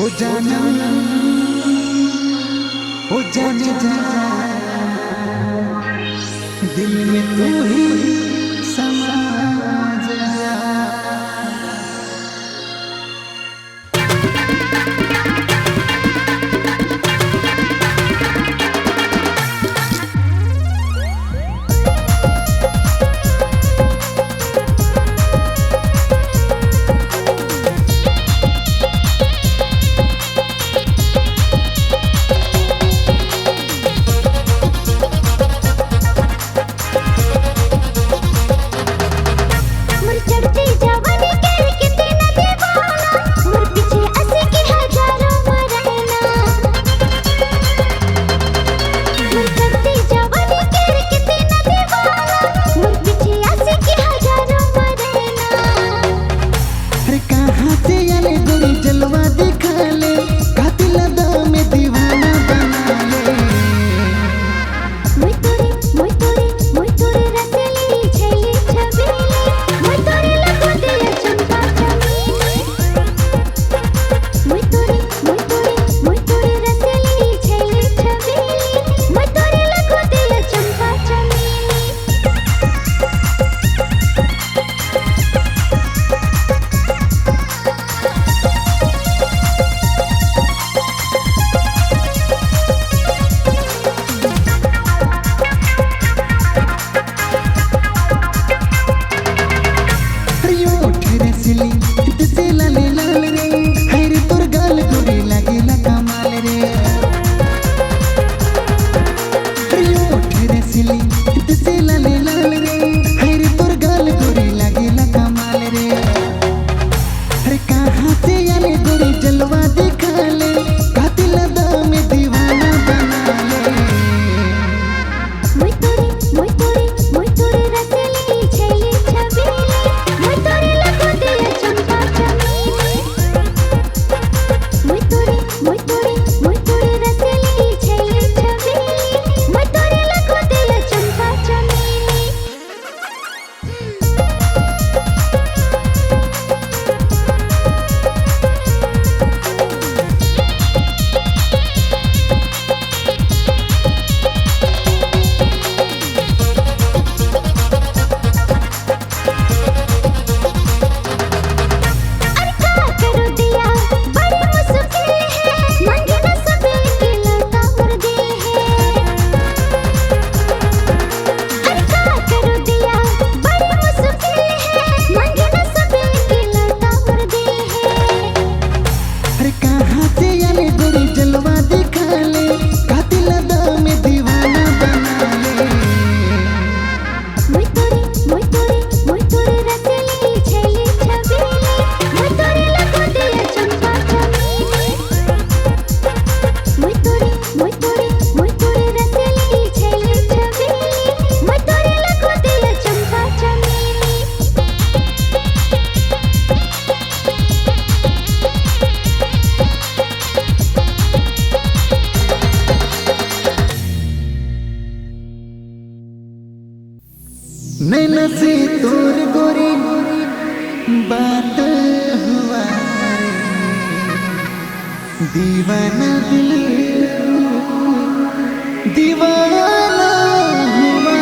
ओ जाना ओ जाने जा दिल में तू ही समा जा। जलवा दिखा ले कातिल दा में दीवाना बना ले। मोय तोरे रसली छैली छबीली मोय तोरे लगो दिल चंपा चमेली। मोय तोरे रसली छैली छबीली मोय तोरे लगो दिल चंपा चमेली। जलवा दिखा ले कातिल दा में दीवाना बना ले। मोय तोरे रसली छैली छबीली मोय तोरे लगो दिल चंपा चमेली। मोय तोरे रसली छैली छबीली मोय तोरे लगो दिल चंपा चमेली। जलवा दिखा ले कातिल दा में दीवाना बना ले। मोय तोरे रसली छैली छबीली मोय तोरे लगो दिल चंपा चमेली। मोय तोरे रसली छैली छबीली मोय तोरे लगो दिल चंपा चमेली। नैना से तोर गोरी बात हुआ रे दीवाना दिल दीवाना हुआ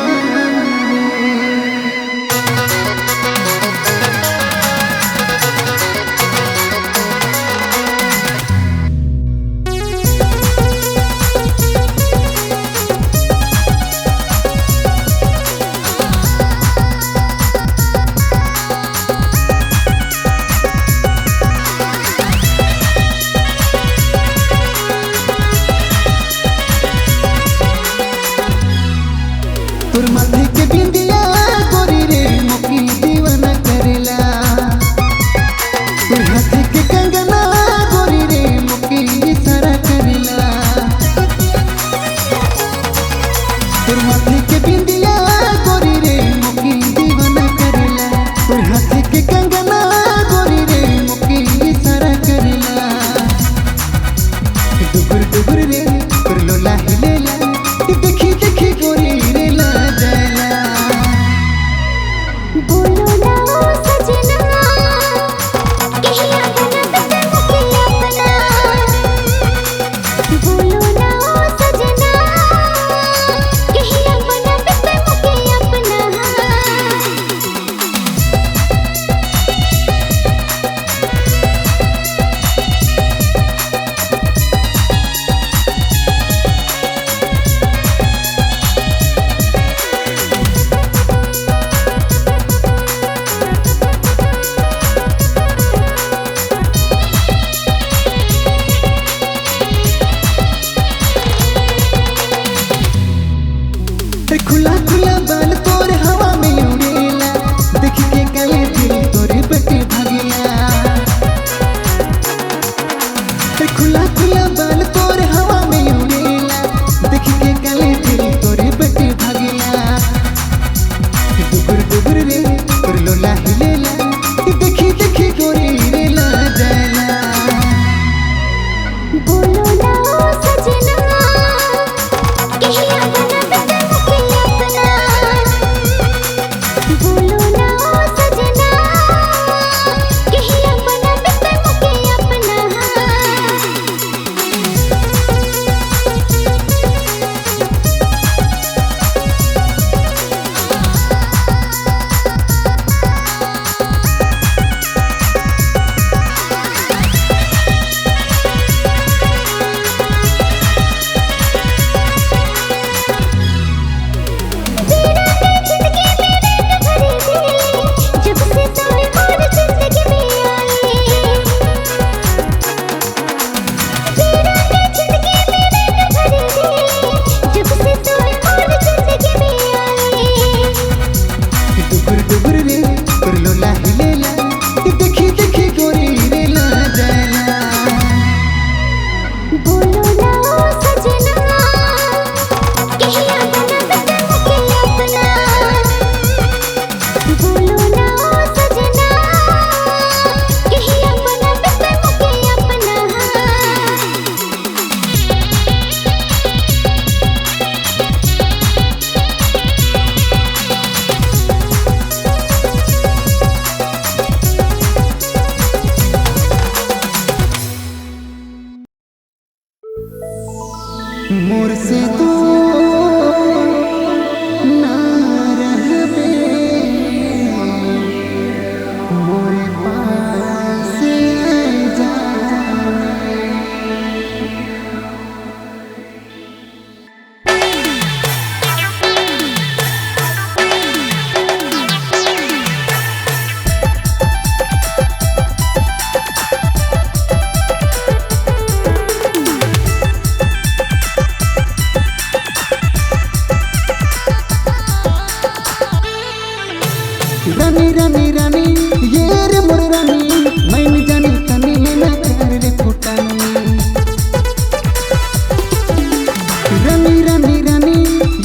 खुला खुला बाल तोर हवा में उड़ेला, देख के काले तेरी तोरे बटे भागेला। डुगुर डुगुर रे तोर लोला हिलेला, देखी देखी गोरी रेला जाला। बोलो ना ओ सजना, कहिया बना बेटे मुके अपना। बोलो ना ओ सजना, कहिया बना बेटे मुके अपना। जब से तुम और जिंदगी में आए, तेरा जिंदगी में भरी दे। जब से तुम और जिंदगी में आए, डुगुर डुगुर रे तोर लोला हिलेला, देखी देखी गोरी रेला जाला। बोलो ना ओ सजना, कहिया बना बेटे मुके अपना। बोलो ना ओ सजना, कहिया बना बेटे मुके अपना। मोर से तू ना रहबे, मोरे पास जा। रानी रानी रानी ये रे मोर रानी, मैं जानी तनी ना कर रे फुटानी। रानी रानी रानी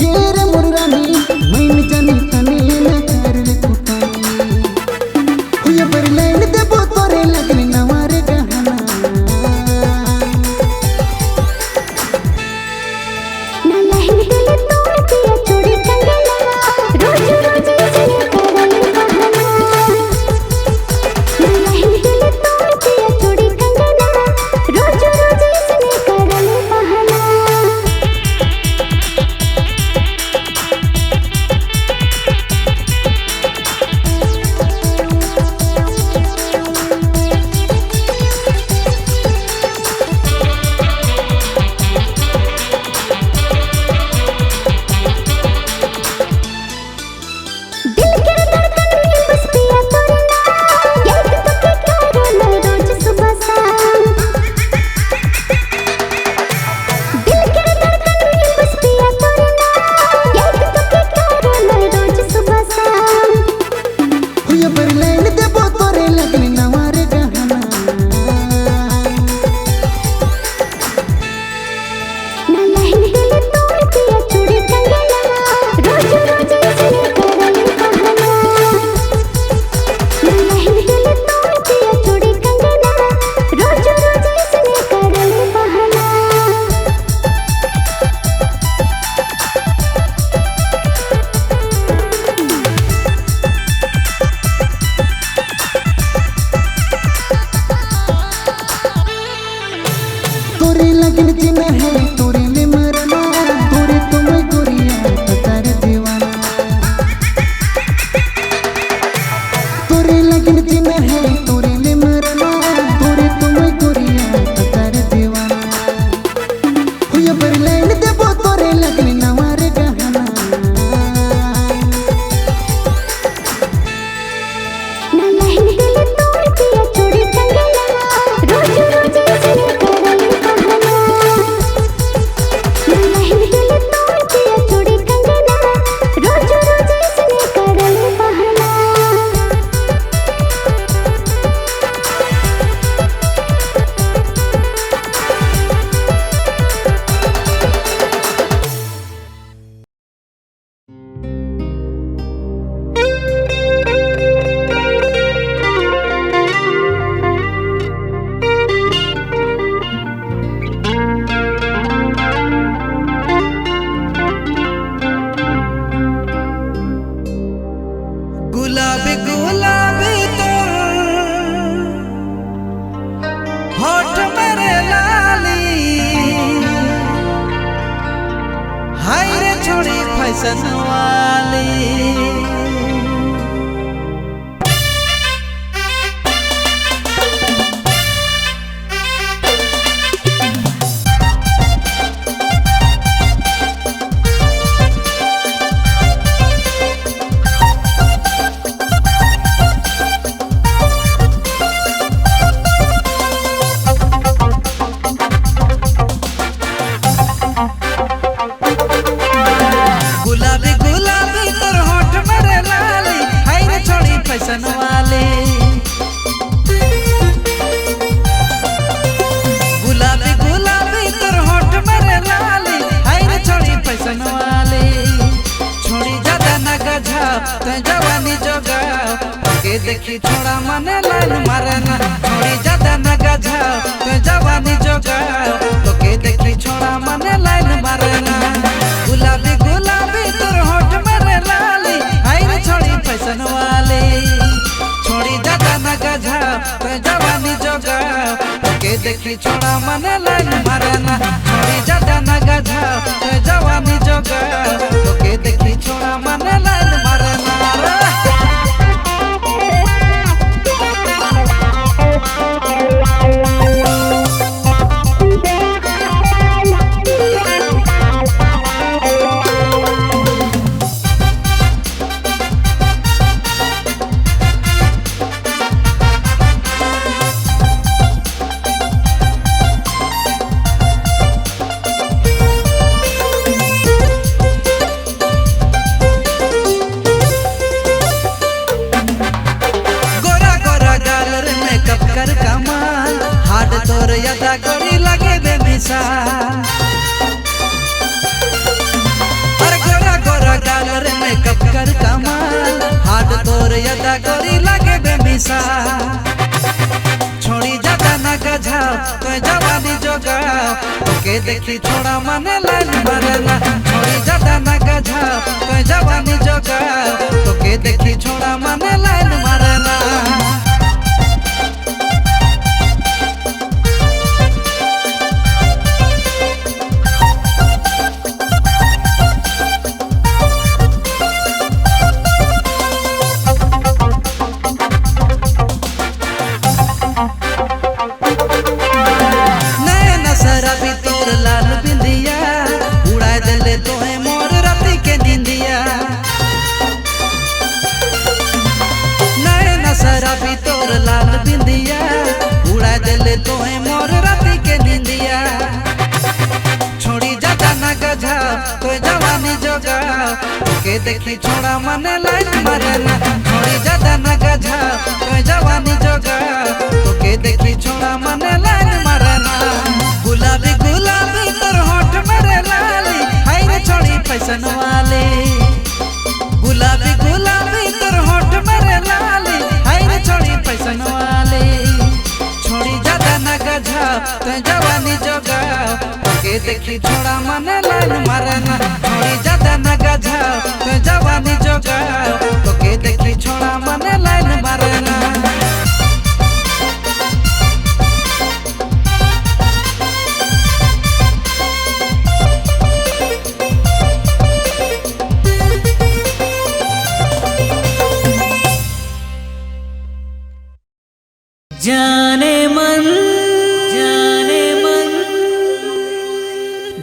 ये रे मोर रानी, मैं जानी तनी ना कर रे फुटानी। हुए पर लाइन देबो तोरे लगनी नवारे गहना। ना लहन दिल तोड़ दिया चूड़ी कंगना, रोज रोज इसने करल बहाना। ना लहन दिल तोड़ दिया चूड़ी कंगना, रोज रोज इसने करल बहाना। दिल के धड़कन में बस पिया तोरा नाम, याद तो के करो ना रोज सुबह शाम। दिल के धड़कन में बस पिया तोरा नाम, याद तो के करो ना रोज सुबह शाम। हुए पर लाइन देबो तोरे लगनी नवारे गहना। ना लहन दिल तोड़ दिया चूड़ी कंगना, रोज रोज इसने करल बहाना। ना लहन दिल तोड़ दिया चूड़ी कंगना, रोज रोज इसने करल बहाना। तोरे लगन जीना है तोरे ले मरना, तोरे तुम्हें गोरिया तार दीवाना। तोरे लगन जीना है तोरे ले मरना, तोरे तुम्हें गोरिया तार दीवाना। हुए पर लाइन देबो तोरे लगनी नवारे गहना। ना लहन दिल तोड़ दिया चूड़ी कंगना, रोज रोज इसने करल बहाना। फैशन वाली। गुलाबी गुलाबी तोर होठ मेरे लाली, हाय रे छोड़ी फैशन वाली। गुलाबी गुलाबी तोर होठ मेरे लाली, हाय रे छोड़ी फैशन वाली। छोड़ी ज्यादा न गझाओ ते जवानी जोगाओ, के देखी छोड़ा मने लाइन मारना। छोड़ी ज्यादा न गझाओ ते जवानी जोगाओ, तो के देखी छोड़ा मने लाइन मारना। गुलाबी गुलाबी तोर होठ मेरे लाली, हाय रे छोड़ी फैशन वाली। छोड़ी ज्यादा न गझाओ ते जवानी जोगाओ, के देखी छोड़ा मने लाइन मारना। छोड़ी ज्यादा न गझाओ ते जवानी जोगाओ, तो के देखी छोड़ा मने लाइन मारना। गोरा गोरा गालर मेकअप कर कमाल, हाड तोर यदा गोरी लगे बेमिसाल। अरे गोरा गोरा गालर मेकअप कर कमाल, हाड तोर यदा गोरी लगे बेमिसाल। छोड़ी ज्यादा न गझाओ तो जवानी जोगाओ, के देखी छोड़ा मने लाइन मारना। छोड़ी ज्यादा न गझाओ तो जवानी जोगाओ, तो के देखी छोड़ा मने लाइन मारना। नैन शराबी तोर लाल बिंदिया, उड़ा दिले तोहे मोर राती के निंदिया। नैन शराबी तोर लाल बिंदिया, उड़ा दिले तोहे मोर राती के निंदिया। छोड़ी ज्यादा न गझाओ तो जवानी जोगाओ, के देखी छोड़ा मने लाइन मारना। छोड़ी ज्यादा न गझाओ तो जवानी जोगाओ, तो के देखी छोड़ा मने लाइन मारना। गुलाबी गुलाबी तोर होठ मेरे लाली, हाय रे छोड़ी फैशन वाली। गुलाबी गुलाबी तोर होठ मेरे लाली, हाय रे छोड़ी फैशन वाली। छोड़ी ज्यादा न गझाओ तो जवानी जोगाओ, के देखी छोड़ा मने लाइन मारना। छोड़ी ज्यादा न गझाओ तो जवानी जोगाओ, तो के देखी छोड़ा मने लाइन मारना। जाने मन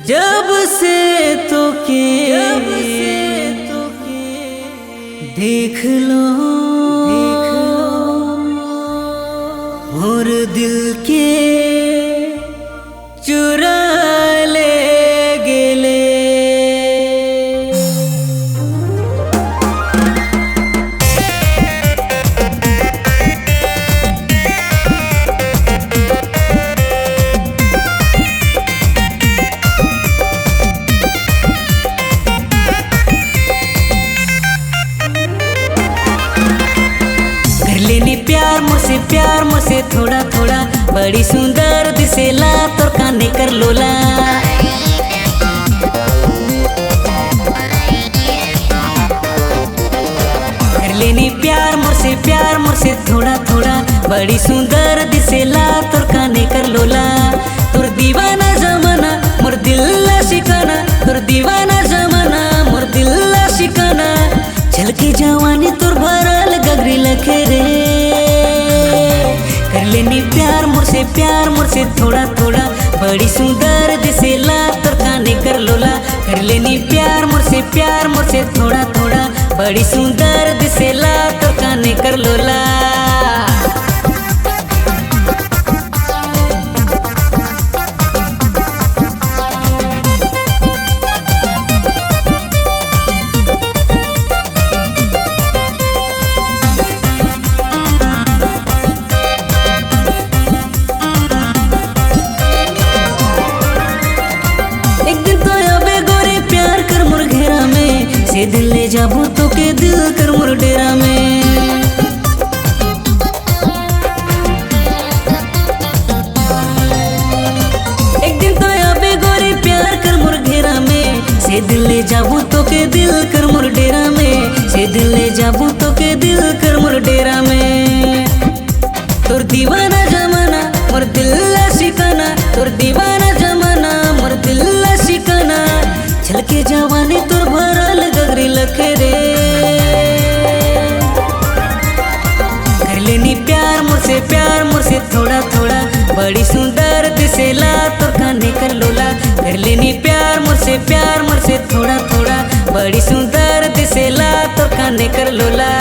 जब से तो के देख लो और दिल के चुरा ले गेले। प्यार मुझसे थोड़ा थोड़ा, बड़ी सुंदर दिसेला तोर काने कर लोला। कर लेनी प्यार मुझसे थोड़ा थोड़ा, बड़ी सुंदर दिसेला तोर काने कर लोला। तोर दीवाना जमाना मोर दिल ला शिकाना, तोर दीवाना जमाना मोर दिल मुझसे प्यार मुझसे थोड़ा थोड़ा बड़ी सुंदर दिसेला तोर काने कर लोला कर लेनी प्यार मुझसे थोड़ा थोड़ा बड़ी सुंदर दिसेला तोर काने कर लोला। से दिल ले जाबू तो के दिल कर मोर डेरा में एक दिन तो आबे गोरे प्यार कर मोर घेरा में से दिल ले जाबू तो के दिल कर मोर डेरा में से दिल ले जाबू तो के दिल कर मोर डेरा में। तोर दीवाना जमाना मोर दिल शिकाना तोर दीवाना जमाना मोर दिल शिकाना छलके जवानी तोर भरल गगरी लखे रे कर लेनी प्यार मुझसे थोड़ा थोड़ा बड़ी सुंदर दिसेला तोर काने कर लोला कर लेनी प्यार मुझसे थोड़ा थोड़ा बड़ी सुंदर दिसेला तोर काने कर लोला।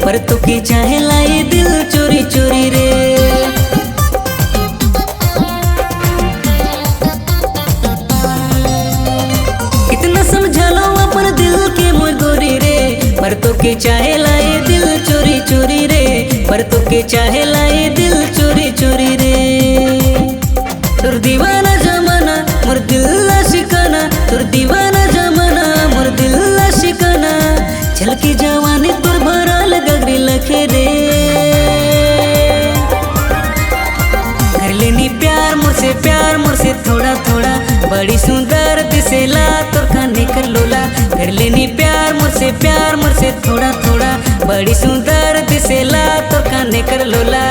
पर तो के चाहे लाए दिल चोरी चोरी रे कितना समझा लो अपन दिल के मोर गोरी रे पर तो के चाहे लाए दिल चोरी चोरी रे पर तो के चाहे लाए दिल चोरी चोरी रे। तोर दीवाना जमाना मोर दिल शिकाना तोर दीवाना जमाना मोर दिल शिकाना छलकी जवानी तोर भरल गगरी लखे रे कर लेनी प्यार मुझसे थोड़ा थोड़ा बड़ी सुंदर दिसेला तोर काने कर लोला कर लेनी प्यार मुझसे थोड़ा थोड़ा बड़ी सुंदर दिसेला तोर काने कर लोला।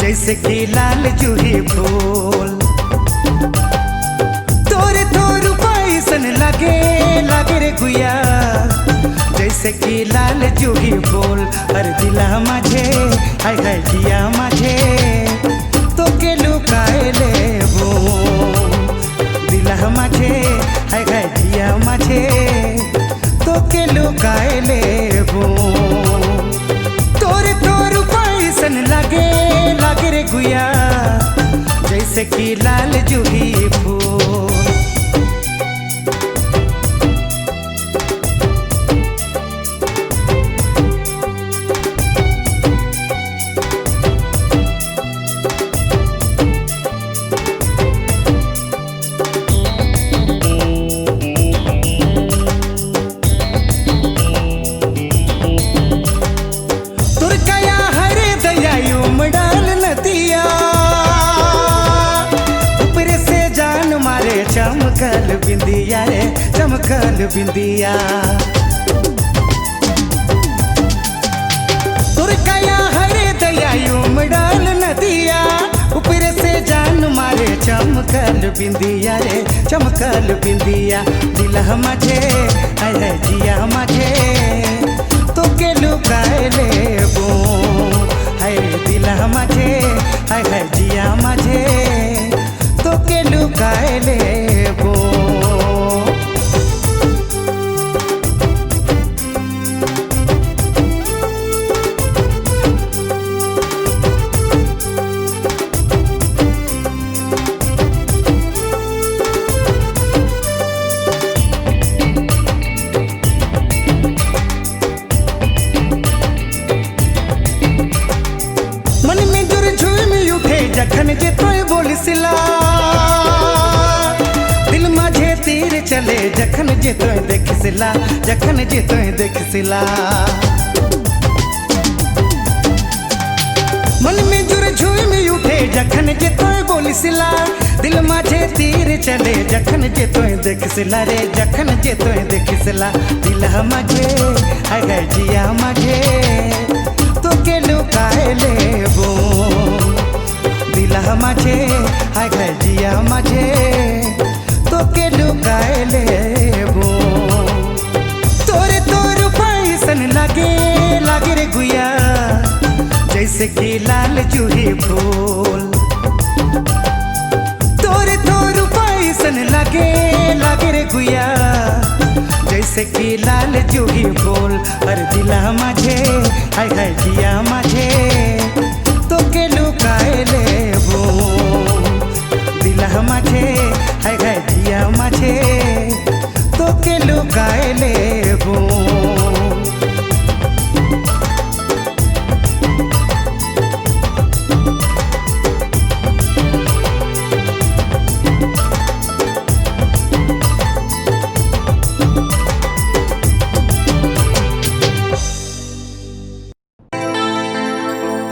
जैसे कि लाल जूही फूल तोरे तोर पैसन लगे लगे रे गुया जैसे कि लाल जूही फूल अरे दिला माझे हाय हाय दिया माझे तो के लुकाए लेबो दिला माझे हाय हाय दिया माझे तो के लुकाए लेबो तोरे तोर पैसन लगे लगे रे गुया जैसे कि लाल जूही फूल। चमकल बिंदिया रे चमकल बिंदिया तुर कया हरे दया उमड़ल नदिया ऊपर से जान मारे चमकल बिंदिया रे चमकल बिंदिया दिल माझे है जिया माझे तो के लुकाए लेबो है दिल माझे है जिया माझे तो के लुकाए लेबो। बोलिसला दिल माझे तीर चले जखन जे तोय देखिसला जखन जे तोय देखिसला मन में जुर झूम उठे जखन जे तोय बोलिसला दिल माझे तीर चले जखन जे तोय देखिसला रे जखन जे तोय देखिसला दिल माझे अगर जिया माझे तो के लुकाए लेबो दिल माझे अगर जिया माझे तो के लुकाए लेबो तोरे तोर पैसन लागे लागे रे गुया जैसे कि लाल जूही फूल तोरे तोर पैसन लागे लागे रे गुया जैसे कि लाल जूही फूल और दिला माझे हाय हाय जिया माझे तो के लुकाए लेबो दिला माझे हाय हाय जिया माझे तो के लुकाए लेबो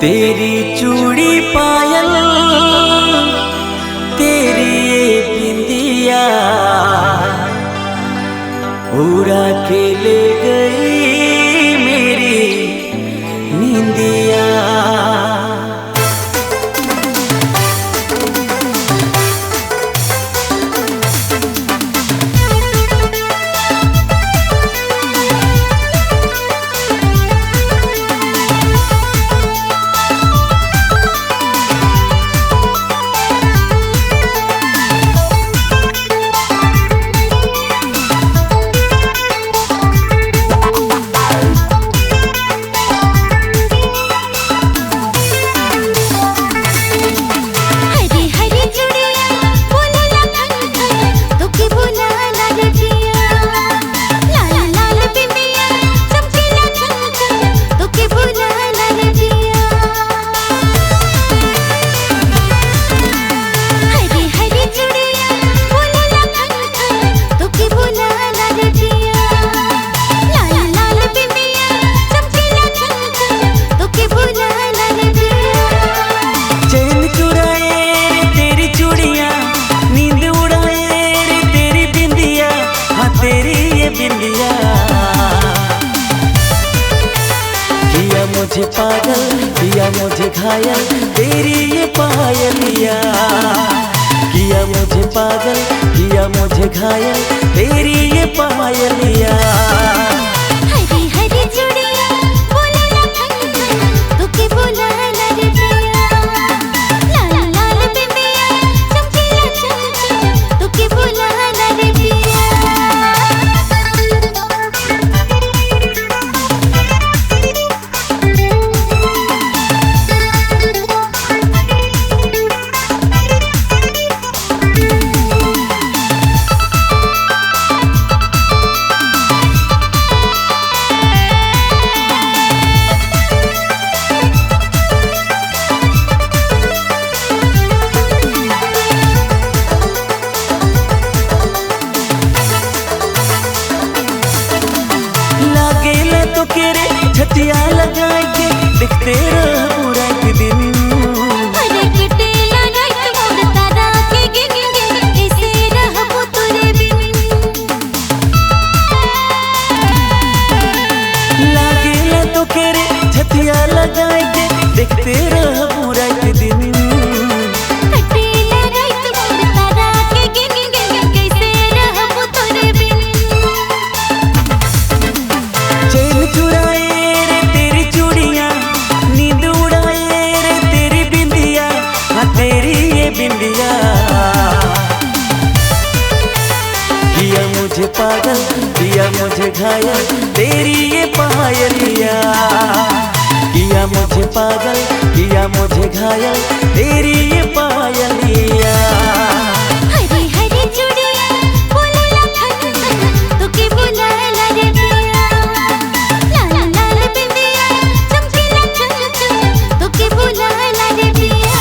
तेरी चूड़ी पायल तेरी ये बिंदिया उड़ा के ले गई मेरी नींदिया मुझे पागल किया मुझे घायल तेरी ये पायलिया किया मुझे पागल किया मुझे घायल तेरी ये पायलिया हरी हरी चूड़िया बोले लखन तो के बोला रे पिया लाल लाल बिंदिया चमकीला चमचम तो के बोला रे पिया छतिया लगा के दिखते रह पूरा के दिन अरे किटे लगा के मोर तारा के गिन गिन ऐसे रहबो तोरे बिन लागे तो केरे छतिया लगा के दिखते रह पूरा के दिन किटे लगा के मोर तारा के गिन गिन कैसे रहबो तोरे बिन चैन चुराए बिंदिया किया मुझे पागल किया मुझे घायल तेरी ये पायलिया किया मुझे पागल किया मुझे घायल तेरी ये पायलिया हरी हरी चूड़िया बोले लखन तो के बोला रे पिया लाल लाल बिंदिया चमकीला चमचम तो के बोला रे पिया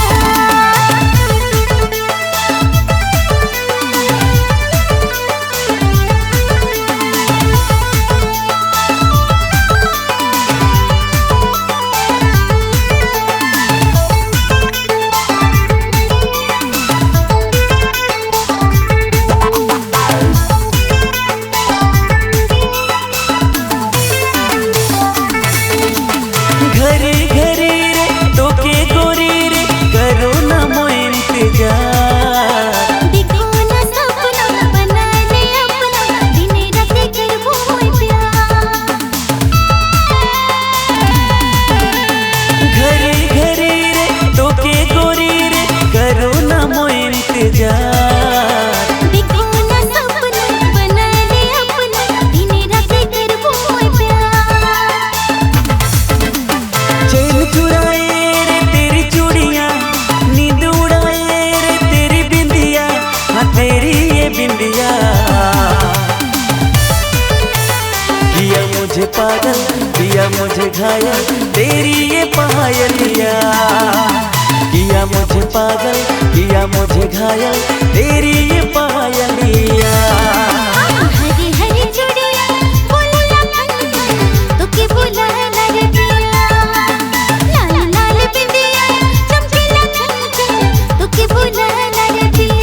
पागल किया मुझे घायल तेरी ये पायलिया। किया मुझे पागल किया मुझे घायल तेरी ये पायलिया। हरी हरी चूड़ियां बोले खन खन तो के बुलाना रे पिया। लाल लाल बिंदिया चमकीला खन खन तो के बुलाना रे पिया।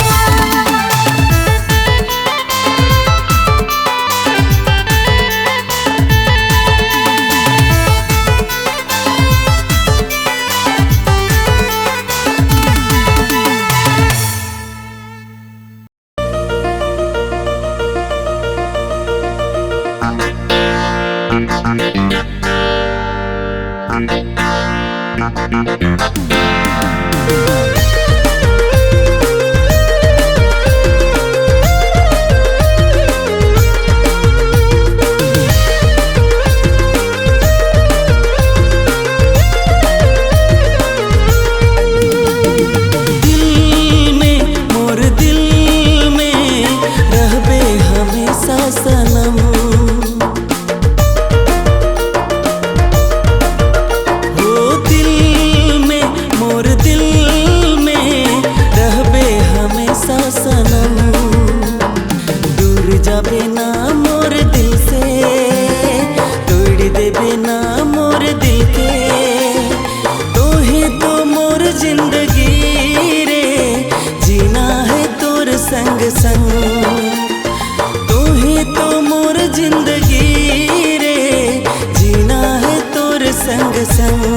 संग संग तू ही तो मोर जिंदगी रे जीना है तोर संग संग।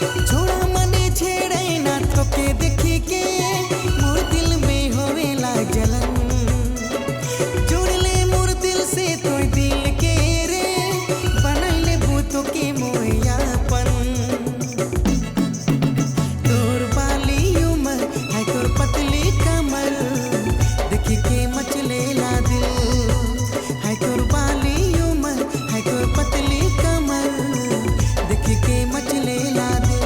छोड़ा मने छेड़े ना तोके देखी के मोर दिल में होवेला जलन जोड़ ले मोर दिल से तो दिल के रे बनैले भूतों के मोयापन तोर बाली उमर है तोर पतली कमर देखी के मचलेला दिल है तोर बाली उमर है तोर पतली कमर देखी के मचलेला दिल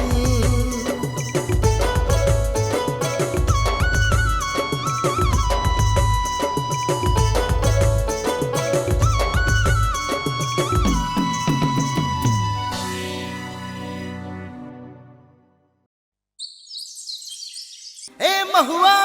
ए महुआ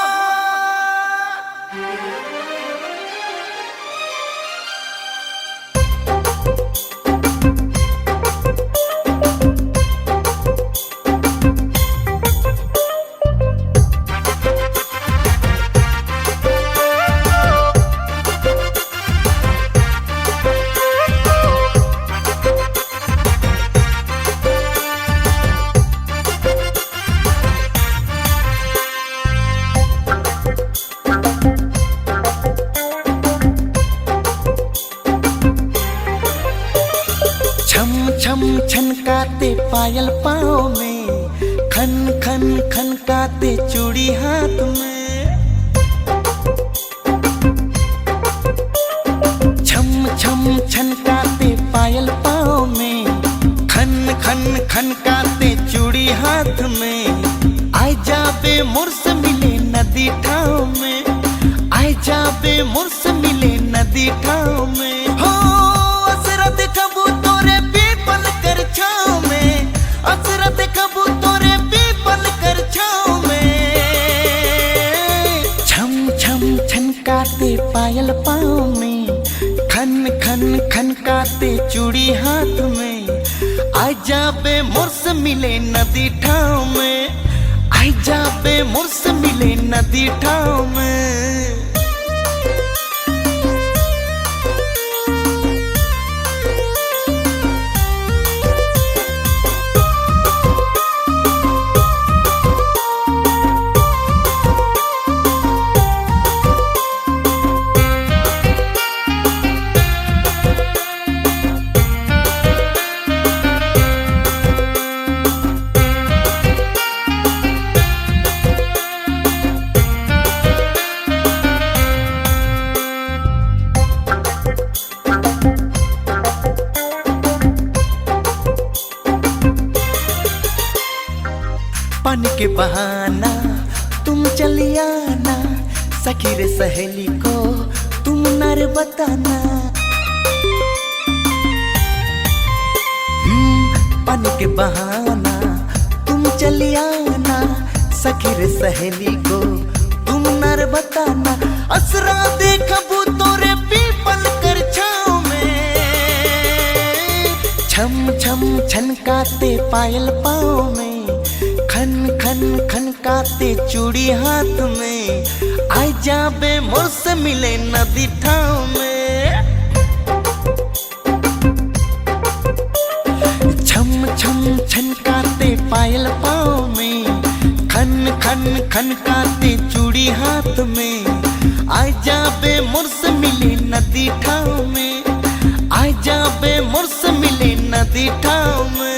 छम छम छनकाते पायल पाँव में खन खन खनकाते चूड़ी हाथ में छम छम छनकाते पायल पाँव में खन खन खनकाते चूड़ी हाथ में आय जाबे मुर्स मिले नदी ठाव में आय जाबे मुर्स मिले नदी ठाव में हो असरत कबू तोरे पीपल कर छाव में असरत कबू तोरे पीपल कर छाव में छम छम छनकाते पायल पाँव में खन खन खनकाते चूड़ी हाथ में आय जाबे मुर्स मिले नदी ठाव में आय जाबे मुर्स मिले नदी ठाव में पानी के बहाना तुम चली आना सखी रे सहेली को तुम नर बताना पानी के बहाना तुम चली आना सखी रे सहेली को तुम नर बताना असरा देखबू तोरे पीपल कर छाव में छम छम छनकाते पायल पाँव में खन खन खनकाते चूड़ी हाथ में आय जाबे मुर्स मिले नदी ठाव में छम छम छनकाते पायल पाँव में खन खन खनकाते चूड़ी हाथ में आय जाबे मुर्स मिले नदी ठाव में आय जाबे मुर्स मिले नदी ठाव में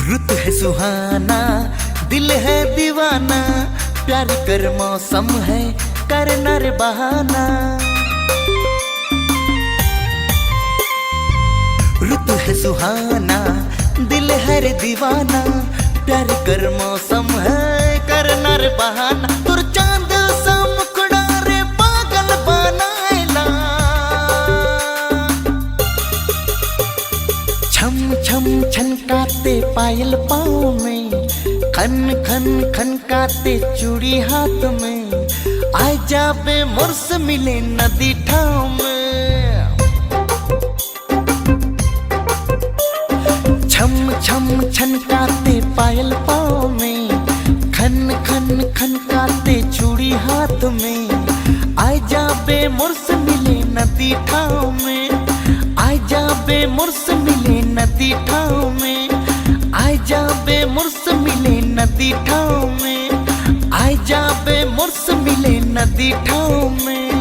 रुत है सुहाना दिल है दीवाना प्यार कर मौसम है कर नर बहाना रुत है सुहाना दिल है रे दीवाना प्यार कर मौसम है कर नर बहाना तुर चांद सा मुखड़ा रे पागल बनाएला छम छम छनकाते पायल पाँव में खन खन खनकाते चूड़ी हाथ में आय जाबे मुर्स मिले नदी ठाव में। छम छम छनकाते पायल पाँव में, खन खन खनकाते चूड़ी हाथ में। आय जाबे मुर्स मिले नदी ठाव में, आय जाबे मुर्स मिले नदी ठाव में। आय जाबे मुर्स मिले नदी ठाव में, आय जाबे मुर्स मिले नदी ठाव में।